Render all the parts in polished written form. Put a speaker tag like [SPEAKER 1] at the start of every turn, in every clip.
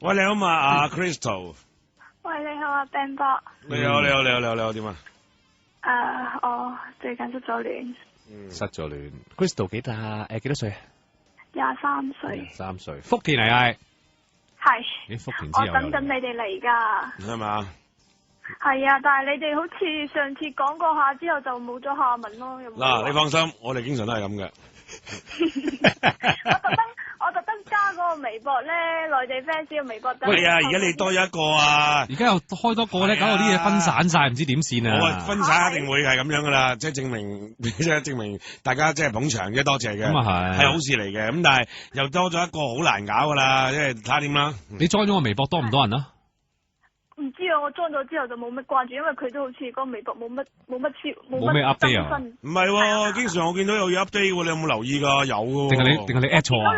[SPEAKER 1] 喂，你好嘛，阿 Crystal。
[SPEAKER 2] 喂，你好啊，Ben 哥。
[SPEAKER 1] 你好，點啊？
[SPEAKER 2] 我最近失咗戀。
[SPEAKER 3] 失咗戀。Crystal 幾大？幾多歲啊
[SPEAKER 2] ？23歲。
[SPEAKER 3] 23歲，福田嚟係。
[SPEAKER 2] 係。
[SPEAKER 3] 你福田之後。
[SPEAKER 2] 我等緊你哋嚟㗎。
[SPEAKER 1] 係嘛？係
[SPEAKER 2] 啊，但係你哋好似上次講過下之後就冇咗下文咯。
[SPEAKER 1] 嗱，你放心，我哋經常都係咁嘅。
[SPEAKER 2] 我特登加嗰個微博咧，內地 fans 嘅微博。
[SPEAKER 1] 喂啊！而家你多咗一個啊！
[SPEAKER 3] 而家又開多個咧，搞到啲嘢分散晒，唔知點線啊！
[SPEAKER 1] 我分散一定會係咁樣噶啦，即係證明大家即係捧場嘅，多謝嘅。咁啊係好事嚟嘅。咁但係又多咗一個好難搞噶啦，即係睇下點啦。
[SPEAKER 3] 你裝咗個微博多唔多人啊？
[SPEAKER 2] 唔知啊，我裝咗之後就冇乜關注，因為佢都好似個微博冇乜
[SPEAKER 3] 冇咩 update 啊？
[SPEAKER 1] 唔係喎，經常我見到有 update 喎，你有冇留意㗎？有喎。定
[SPEAKER 3] 係你 at 錯啊？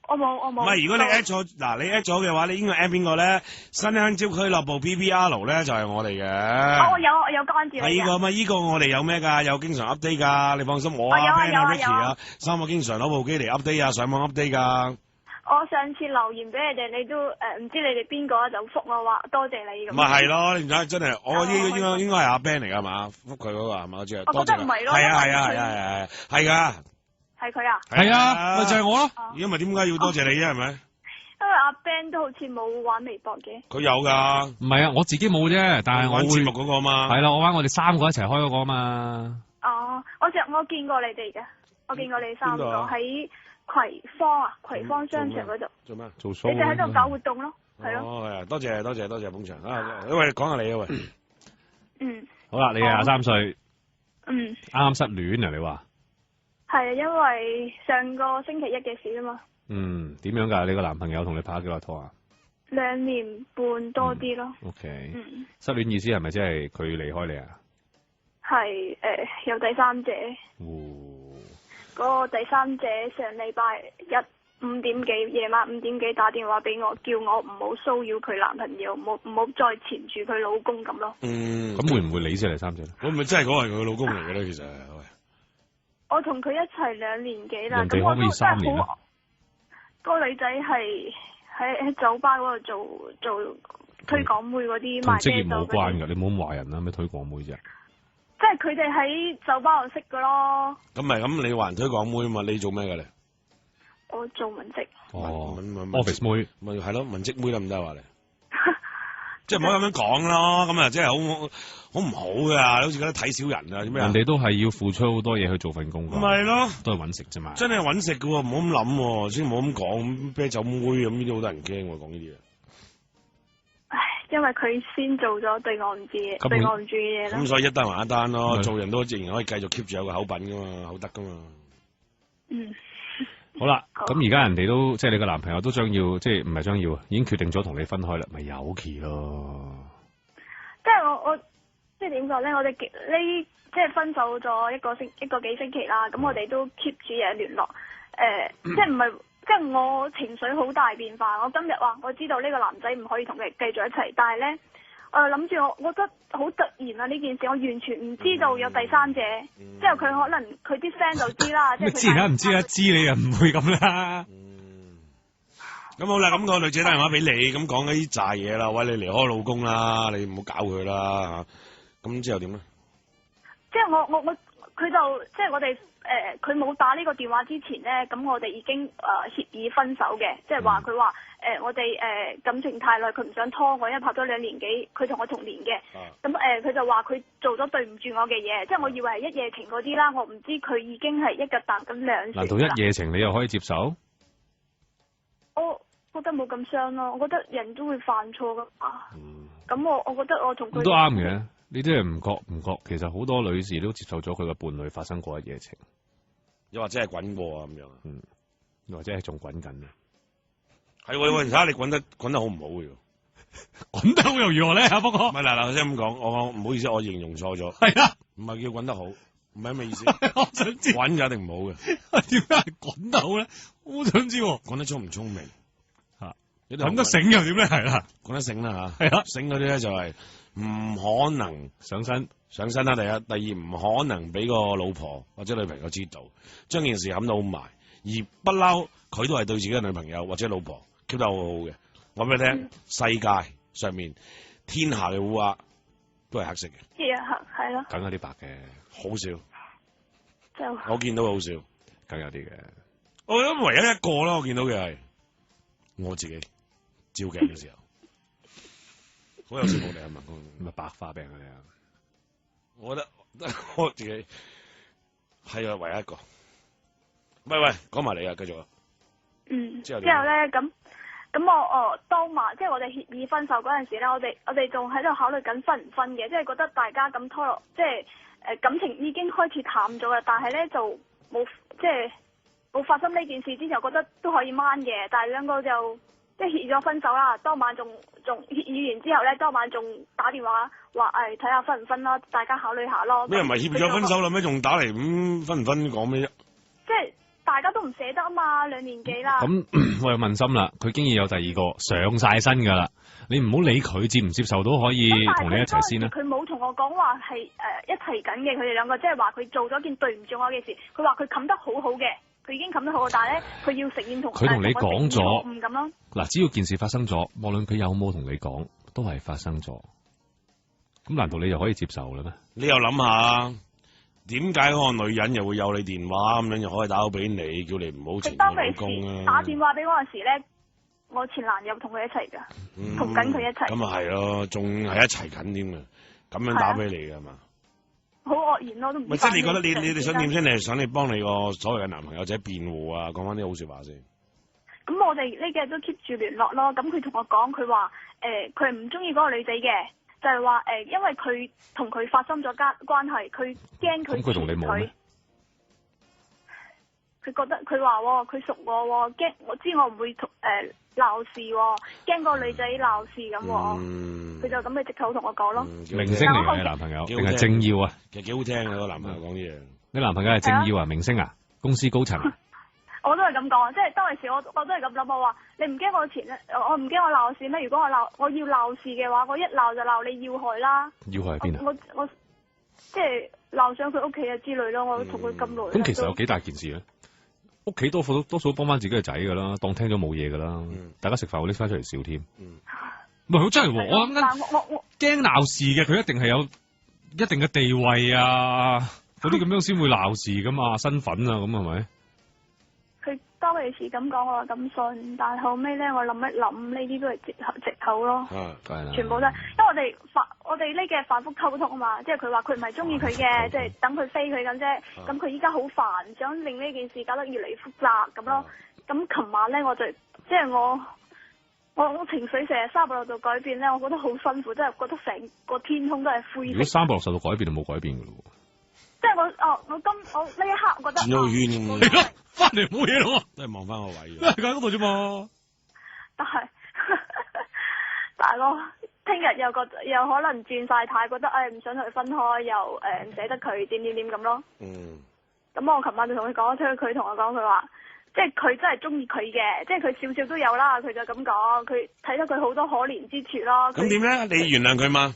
[SPEAKER 2] 我冇。唔係，
[SPEAKER 1] 如果你 at 錯，嗱你 at 咗嘅話，你應該 at 邊個咧？新香蕉俱樂部 PBR 咧就係我哋嘅。
[SPEAKER 2] 我有關注。
[SPEAKER 1] 係個嘛？依個我哋有咩㗎？有經常 update 㗎，你放心，我啊 friend 啊 Ricky 啊，3個經常攞部機嚟 update 啊，上網 update 㗎。
[SPEAKER 2] 我上次留言俾你哋，你都唔知你哋邊個就覆我話多謝你咁。
[SPEAKER 1] 咪係咯，你唔睇真係，我應該係阿 Ben 嚟㗎嘛？覆佢嗰個係嘛？我知啊。
[SPEAKER 2] 我覺得唔係咯。
[SPEAKER 1] 係㗎。
[SPEAKER 2] 係佢啊？
[SPEAKER 3] 係啊，咪就係我咯。
[SPEAKER 1] 如果唔係點解要多謝你啫？係咪？
[SPEAKER 2] 因為阿 Ben 都好似冇玩微博嘅。
[SPEAKER 1] 佢有㗎。
[SPEAKER 3] 唔係啊，我自己冇啫，但係我會。玩節目
[SPEAKER 1] 嗰個嘛。
[SPEAKER 3] 係啦，我玩我哋3個一齊開嗰個嘛。
[SPEAKER 2] 哦，我見過你哋嘅，我見過你3個喺葵芳商場嗰度。
[SPEAKER 1] 做咩？
[SPEAKER 3] 做 show。
[SPEAKER 2] 你哋喺度搞活動咯，係咯。
[SPEAKER 1] 哦，係啊，多謝捧場啊！喂，講下你啊喂。
[SPEAKER 3] 好啦，你23歲。
[SPEAKER 2] 啱
[SPEAKER 3] 啱失戀啊？你話？
[SPEAKER 2] 係啊，因為上個星期一嘅事啊嘛。
[SPEAKER 3] 點樣㗎？你個男朋友同你拍咗幾耐拖啊
[SPEAKER 2] ？2年半多啲咯。
[SPEAKER 3] OK。失戀意思係咪即係佢離開你啊？
[SPEAKER 2] 係有第三者。嗰個第三者上禮拜一5點幾夜晚5點幾打電話俾我，叫我唔好騷擾佢男朋友，唔好再纏住佢老公咁咯。
[SPEAKER 3] 咁會唔會你先係第三者咧？
[SPEAKER 1] 會唔會真係嗰係佢老公嚟嘅咧？其實
[SPEAKER 2] 我同佢一齊2年幾啦，
[SPEAKER 3] 咁我都真係好。
[SPEAKER 2] 個女仔係喺酒吧嗰度做推廣妹嗰啲賣
[SPEAKER 3] 職業冇關㗎，你唔好咁話人啦，咩推廣妹啫？
[SPEAKER 2] 即係佢哋喺酒吧度識㗎咯。
[SPEAKER 1] 咁你話人推廣妹嘛？你做咩㗎你？
[SPEAKER 2] 我做文職。
[SPEAKER 3] office 妹。
[SPEAKER 1] 咪係咯，文職妹得唔得話你？即係唔好咁樣講咯，咁啊即係好唔好㗎？好似覺得睇小人啊，點樣？
[SPEAKER 3] 人哋都係要付出好多嘢去做份工㗎。
[SPEAKER 1] 咪係咯，
[SPEAKER 3] 都係揾食啫嘛。
[SPEAKER 1] 真係揾食㗎喎，唔好咁諗喎，先唔好咁講啤酒妹咁呢啲好多人驚喎，講呢啲嘢。
[SPEAKER 2] 唉，因為佢先做咗對我唔住嘅嘢啦。
[SPEAKER 1] 咁所以一單還一單咯，做人都自然可以繼續 keep 住有個口品㗎嘛，口德㗎嘛。
[SPEAKER 3] 好啦，咁而家人哋都即係你個男朋友都將要，即係唔係將要，已經決定咗同你分開啦，咪有期咯。
[SPEAKER 2] 即係我即係點講咧？我哋即係分手咗一個幾星期啦，咁我哋都 keep 住嘢聯絡。即係唔係即係我情緒好大變化。我今日話我知道呢個男仔唔可以同佢繼續一齊，但係咧諗住我覺得好突然啊！呢件事我完全唔知道有第三者，之後佢可能佢啲 friend 就知啦。即係
[SPEAKER 3] 知而家唔知啊，知你又唔會咁啦。
[SPEAKER 1] 咁好啦，咁個女仔打電話俾你，咁講嗰啲炸嘢啦，喂，你離開老公啦，你唔好搞佢啦嚇。咁之後點咧？
[SPEAKER 2] 即係佢就即係我哋佢冇打呢個電話之前咧，咁我哋已經協議分手嘅，即係話佢話我哋感情太耐，佢唔想拖我，因為拍咗2年幾，佢同我同年嘅。咁佢就話佢做咗對唔住我嘅嘢，即係我以為係一夜情嗰啲啦，我唔知佢已經係一腳踏咁2船。
[SPEAKER 3] 難道一夜情你又可以接受？
[SPEAKER 2] 我覺得冇咁傷咯，我覺得人都會犯錯噶嘛。咁我覺得我同佢
[SPEAKER 3] 都啱嘅，呢啲係唔覺，其實好多女士都接受咗佢嘅伴侶發生過一夜情，
[SPEAKER 1] 又或者係滾過啊咁樣，
[SPEAKER 3] 又或者係仲滾緊嘅。
[SPEAKER 1] 係喂，睇下你滾得好唔好嘅？
[SPEAKER 3] 滾得好又如何咧？不過
[SPEAKER 1] 唔係嗱，我先咁講，我唔好意思，我形容錯咗。
[SPEAKER 3] 係啊，
[SPEAKER 1] 唔係叫滾得好，唔係咩意思？
[SPEAKER 3] 我想知
[SPEAKER 1] 滾就一定唔好嘅。
[SPEAKER 3] 點解係滾得好咧？我想知
[SPEAKER 1] 滾得聰唔聰明？
[SPEAKER 3] 滾得醒又點咧？係啦，
[SPEAKER 1] 滾得醒啦
[SPEAKER 3] 嚇，係啊，
[SPEAKER 1] 醒嗰啲咧就係唔可能上身啦。第一，第二唔可能俾個老婆或者女朋友知道，將件事冚到好埋，而不嬲佢都係對自己嘅女朋友或者老婆 keep 得好好嘅。我俾你聽，世界上面天下嘅烏鴉都係黑色嘅。
[SPEAKER 2] 係咯。
[SPEAKER 3] 梗有啲白嘅，
[SPEAKER 1] 好少。
[SPEAKER 2] 就
[SPEAKER 1] 我見到好少，
[SPEAKER 3] 梗有啲嘅。
[SPEAKER 1] 我覺得唯一一個啦，我見到嘅係我自己照鏡嘅時候，好有羨慕你啊！問
[SPEAKER 3] 咪白化病啊你啊！
[SPEAKER 1] 我覺得我自己係啊，唯一一個。喂，講埋你啊，繼續啊。之後咧
[SPEAKER 2] 咁我當晚即係我哋協議分手嗰陣時咧，我哋仲喺度考慮緊分唔分嘅，即係覺得大家咁拖落，即係感情已經開始淡咗啦，但係咧就冇即係冇發生呢件事之前，我覺得都可以掹嘅，但係兩個就即係協議咗分手啦。當晚仲協議完之後咧，當晚仲打電話話睇下分唔分啦，大家考慮下咯。
[SPEAKER 1] 咩唔係協咗分手啦咩？仲打嚟分唔分講咩啫？
[SPEAKER 2] 即係。大家都唔捨得啊嘛，2年幾啦。
[SPEAKER 3] 咁我又問心啦，佢經已有第二個上晒身噶啦，你唔好理佢接唔接受都可以同你一齊先啦。
[SPEAKER 2] 佢冇同我講話係一齊緊嘅，佢哋兩個即係話佢做咗件對唔住我嘅事，佢話佢冚得好好嘅，佢已經冚得好，但係咧佢要承認
[SPEAKER 3] 佢同你講咗
[SPEAKER 2] 咁咯。
[SPEAKER 3] 嗱，只要件事發生咗，無論佢有冇同你講，都係發生咗。咁難道你就可以接受啦咩？
[SPEAKER 1] 你又諗下。點解嗰個女人又會有你電話咁樣，又可以打到俾你，叫你唔好纏佢老公啊？
[SPEAKER 2] 打電話俾我嗰陣時咧，我前男友同佢一齊噶，同緊佢一齊。
[SPEAKER 1] 咁啊係咯，仲係一齊緊添啊！咁樣打俾你噶嘛？
[SPEAKER 2] 好愕然咯，都唔知。
[SPEAKER 1] 即係你覺得你哋想點先？你係想你幫你個所謂嘅男朋友仔辯護啊？講翻啲好說話先。
[SPEAKER 2] 咁我哋呢幾日都 keep 住聯絡咯。咁佢同我講，佢話佢係唔中意嗰個女仔嘅。就係話因為佢同佢發生咗關係，佢驚佢
[SPEAKER 3] 佢同你冇咩？
[SPEAKER 2] 佢覺得佢話佢熟我，驚我知我唔會同鬧事，驚個女仔鬧事咁。佢就咁嘅藉口同我講咯。
[SPEAKER 3] 明星嚟嘅男朋友定係政要啊？
[SPEAKER 1] 其實幾好聽啊，個男朋友講嘢。
[SPEAKER 3] 你男朋友係政要啊？明星啊？公司高層啊？
[SPEAKER 2] 我都係咁講，即係當時我都係咁諗，我話你唔驚我我唔驚我鬧事咩？如果我要鬧事嘅話，我一鬧就鬧你要害啦。
[SPEAKER 3] 要害喺邊啊？
[SPEAKER 2] 我即係鬧上佢屋企啊之類咯。我同佢咁耐。
[SPEAKER 3] 咁其實有幾大件事咧？屋企多數幫翻自己嘅仔噶啦，當聽咗冇嘢噶啦。大家食飯會拎翻出嚟笑添。唔係，真係我諗緊，我驚鬧事嘅，佢一定係有一定嘅地位啊，嗰啲咁樣先會鬧事噶嘛，身份啊，咁係咪？
[SPEAKER 2] 佢當其時咁講，我咁信，但係後尾咧，我諗一諗，呢啲都係藉口咯。全部都係，因為我哋呢嘅反覆溝通啊嘛，即係佢話佢唔係中意佢嘅，即係等佢飛佢咁啫。咁佢依家好煩，想令呢件事搞得越嚟越複雜咁咯。咁琴晚咧，我就即係我情緒成日360度改變咧，我覺得好辛苦，真係覺得成個天空都係灰色。
[SPEAKER 3] 如果360度改變就冇改變噶咯。
[SPEAKER 2] 即係我呢一刻我覺得
[SPEAKER 1] 轉咗個圈咁，
[SPEAKER 3] 翻嚟冇嘢咯，
[SPEAKER 1] 都係望翻個位，
[SPEAKER 3] 喺嗰度啫嘛。
[SPEAKER 2] 但係我聽日又可能轉晒態，覺得唔想同佢分開，又唔捨得佢點咁咯。咁我琴晚就同佢講，佢同我講，佢話即係佢真係中意佢嘅，即係佢少少都有啦。佢就咁講，佢睇到佢好多可憐之處咯。
[SPEAKER 1] 咁點咧？你原諒佢嘛？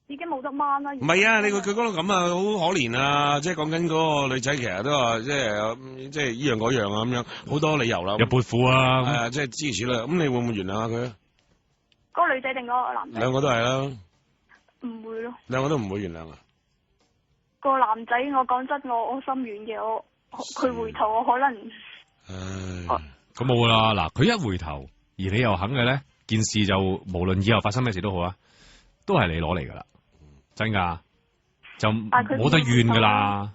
[SPEAKER 2] 已經冇得掹啦。
[SPEAKER 1] 唔係啊，佢講到咁啊，好可憐啊！即係講緊嗰個女仔，其實都話即係依樣嗰樣啊，咁樣好多理由啦。
[SPEAKER 3] 有背負啊，
[SPEAKER 1] 即係支持啦。咁你會唔會原諒下佢啊？
[SPEAKER 2] 嗰個女仔定嗰個男仔？
[SPEAKER 1] 兩個都係啦。唔
[SPEAKER 2] 會咯。
[SPEAKER 1] 兩個都唔會原諒啊？
[SPEAKER 2] 個男仔，我講真，我心軟嘅，佢回頭我可能。
[SPEAKER 3] 咁冇啦，嗱，佢一回頭，而你又肯嘅咧，件事就無論以後發生咩事都好啊，都係你攞嚟噶啦。真噶，就冇得怨噶啦。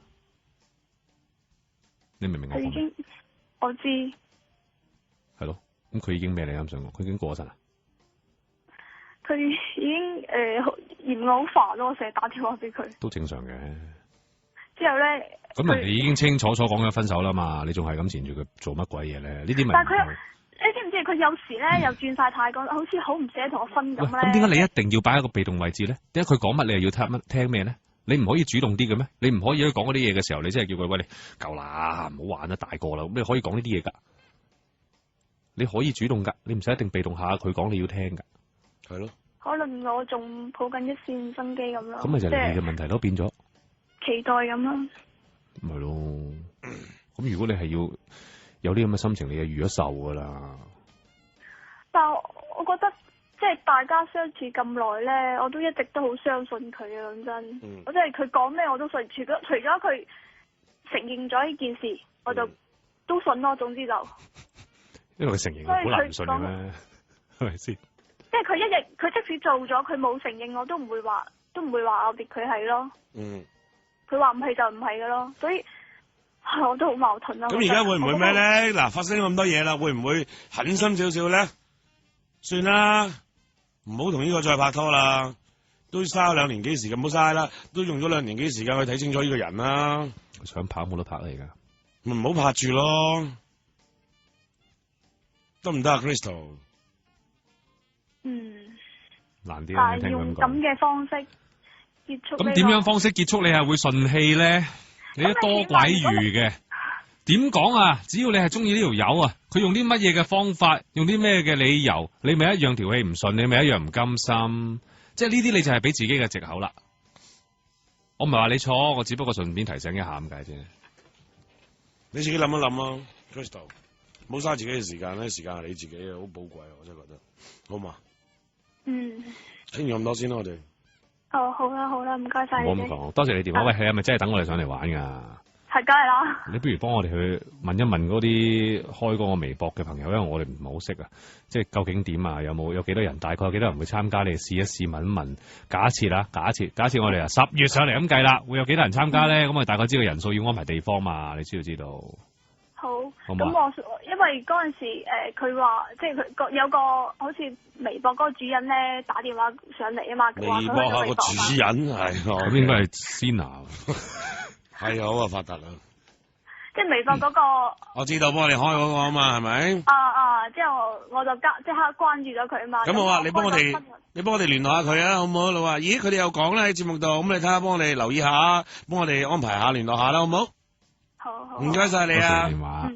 [SPEAKER 3] 你明唔明我講？
[SPEAKER 2] 佢已經，我知。
[SPEAKER 3] 係咯，咁佢已經咩你啱想講？佢已經過咗身啦。
[SPEAKER 2] 佢已經嫌我好煩咯，我成日打電話俾佢。都
[SPEAKER 3] 正常嘅。
[SPEAKER 2] 之後咧，
[SPEAKER 3] 咁人哋已經清楚講咗分手啦嘛，你仲係咁纏住佢做乜鬼嘢咧？呢啲咪？
[SPEAKER 2] 但係佢，你知唔知佢有時咧又轉晒態，講好似好唔捨得同我分咁咧。
[SPEAKER 3] 咁點解你一定要擺喺個被動位置咧？點解佢講乜你又要聽咩咧？你唔可以主動啲嘅咩？你唔可以喺講嗰啲嘢嘅時候，你真係叫佢喂，你夠啦，唔好玩啦，大個啦，咁你可以講呢啲嘢噶。你可以主動噶，你唔使一定被動下佢講你要聽噶。係咯。
[SPEAKER 2] 可能我仲抱緊一線生機咁咯。
[SPEAKER 3] 咁咪就係你嘅問題咯，變咗。
[SPEAKER 2] 期待咁咯。
[SPEAKER 3] 咪咯。咁如果你係要有啲咁嘅心情，你就預咗受噶啦。
[SPEAKER 2] 但我覺得即係大家相處咁耐咧，我都一直都好相信佢啊！講真，我即係佢講咩我都信，除咗佢承認咗呢件事，我就都信咯。總之就
[SPEAKER 3] 因為佢承認，好難唔信嘅咩？係咪先？
[SPEAKER 2] 即係佢即使做咗，佢冇承認，我都唔會話我別佢係咯。佢話唔係就唔係嘅咯，所以我都好矛盾啦。
[SPEAKER 1] 咁而家會唔會咩咧？嗱，發生咁多嘢啦，會唔會狠心少少咧？算啦，唔好同呢個再拍拖啦。都嘥咗2年幾時間，唔好嘥啦。都用咗2年幾時間去睇清楚呢個人啦。
[SPEAKER 3] 想拍冇得拍嚟㗎，
[SPEAKER 1] 咪唔好拍住咯，得唔得啊 ，Crystal？
[SPEAKER 3] 難啲啊！
[SPEAKER 2] 但係用咁嘅方式結束。
[SPEAKER 3] 咁點樣方式結束你係會順氣咧？你都多鬼餘嘅。點講啊？只要你係中意呢條友啊，佢用啲乜嘢嘅方法，用啲咩嘅理由，你咪一樣條氣唔順，你咪一樣唔甘心。即係呢啲你就係俾自己嘅藉口啦。我唔係話你錯，我只不過順便提醒一下咁解啫。
[SPEAKER 1] 你自己諗一諗咯 ，Crystal， 冇嘥自己嘅時間咧，時間係你自己嘅，好寶貴，我真係覺得，好嘛？傾完咁多先啦，我哋。
[SPEAKER 2] 哦，好啦，唔該晒你。
[SPEAKER 3] 唔好咁講，多謝你電話。喂，係咪真係等我哋上嚟玩噶？
[SPEAKER 2] 係，梗係啦。
[SPEAKER 3] 你不如幫我哋去問一問嗰啲開嗰個微博嘅朋友，因為我哋唔係好識啊，即係究竟點啊？有幾多人？大概有幾多人會參加？你哋試一試問一問。假設我哋啊10月上嚟咁計啦，會有幾多人參加咧？咁我哋大概知道人數，要安排地方嘛？你知道。
[SPEAKER 2] 好，咁我因為嗰陣時佢話即係佢有個好似微博嗰個主人咧打電話上嚟啊嘛，
[SPEAKER 1] 微博下個主人係，
[SPEAKER 3] 咁應該係 Sina，
[SPEAKER 1] 係好啊，發達啦，
[SPEAKER 2] 即係微博嗰個，
[SPEAKER 1] 我知道幫我哋開嗰個啊嘛，係咪？
[SPEAKER 2] 之後我就即刻關注咗佢啊嘛。咁
[SPEAKER 1] 好啊，你幫我哋聯絡下佢啊，好唔好？老話，咦，佢哋又講啦喺節目度，咁你睇下幫我哋留意下，幫我哋安排下聯絡下啦，好唔好？
[SPEAKER 2] 好，
[SPEAKER 1] 唔該晒你啊。
[SPEAKER 3] 電話。